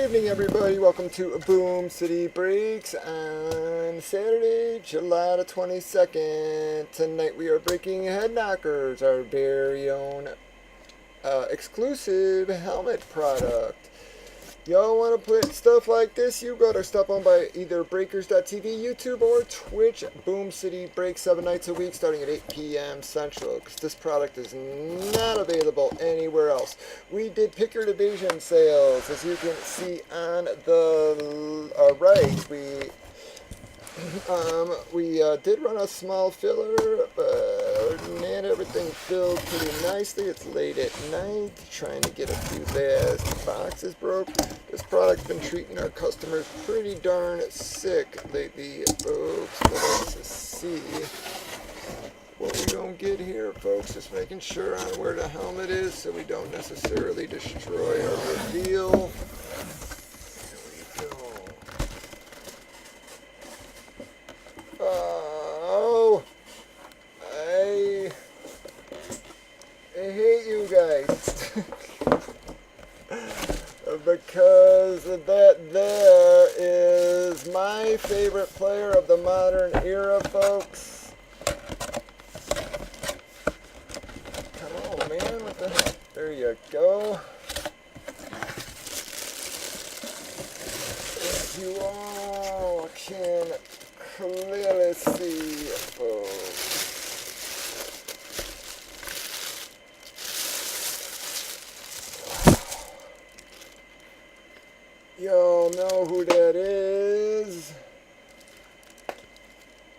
evening, everybody. Welcome to Boom City Breaks on Saturday, July the 22nd. Tonight we are breaking Head Knockers, our very own exclusive helmet product. Y'all want to put stuff like this? You go to stuff on by either Breakers.tv, YouTube, or Twitch. Boom City Breaks 7 nights a week starting at 8 p.m. Central, because this product is not available anywhere else. We did Pick Your Division sales, as you can see on the right. We did run a small filler, but man, everything filled pretty nicely. It's late at night, trying to get a few last boxes broke. This product's been treating our customers pretty darn sick lately, folks. Let's see what we don't get here, folks. Just making sure on where the helmet is so we don't necessarily destroy our reveal. Oh, I hate you guys because that there is my favorite player of the modern era, folks. Come on, man, what the heck? There you go. As you all can clearly see, folks. Y'all know who that is,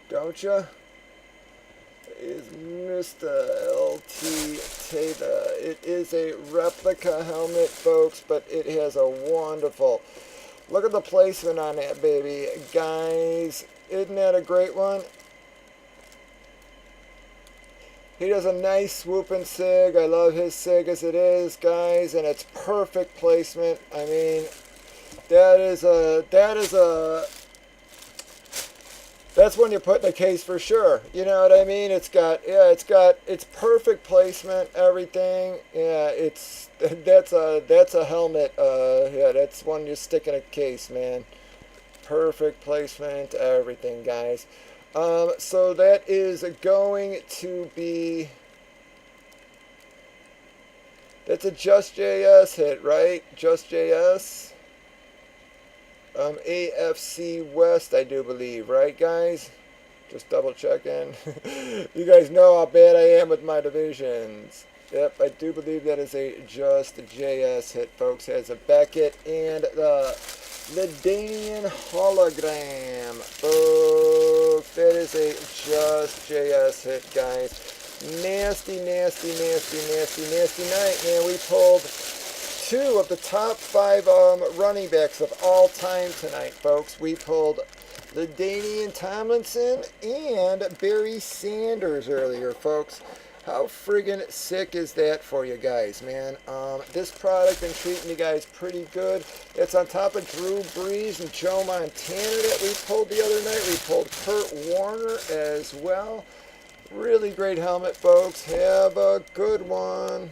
don't ya? Is Mr. LT Taylor. It is a replica helmet, folks, but it has a wonderful, look at the placement on that baby, guys. Isn't that a great one? He does a nice swooping sig. I love his sig as it is, guys, and it's perfect placement. I mean, that's one you put in a case for sure. You know what I mean? It's perfect placement, everything. Yeah, that's a helmet. Yeah, that's one you stick in a case, man. Perfect placement, everything, guys. So that is going to be, that's a Just JS hit, right? Just JS. AFC West, I do believe, right, guys? Just double checking. You guys know how bad I am with my divisions. Yep, I do believe that is a Just JS hit, folks. Has a Beckett and the Ledanian hologram. Folks, that is a Just JS hit, guys. Nasty, nasty, nasty, nasty, nasty night, man. We pulled two of the top 5 running backs of all time tonight, folks. We pulled Ledanian Tomlinson and Barry Sanders earlier, folks. How friggin' sick is that for you guys, man? This product been treating you guys pretty good. It's on top of Drew Brees and Joe Montana that we pulled the other night. We pulled Kurt Warner as well. Really great helmet, folks. Have a good one.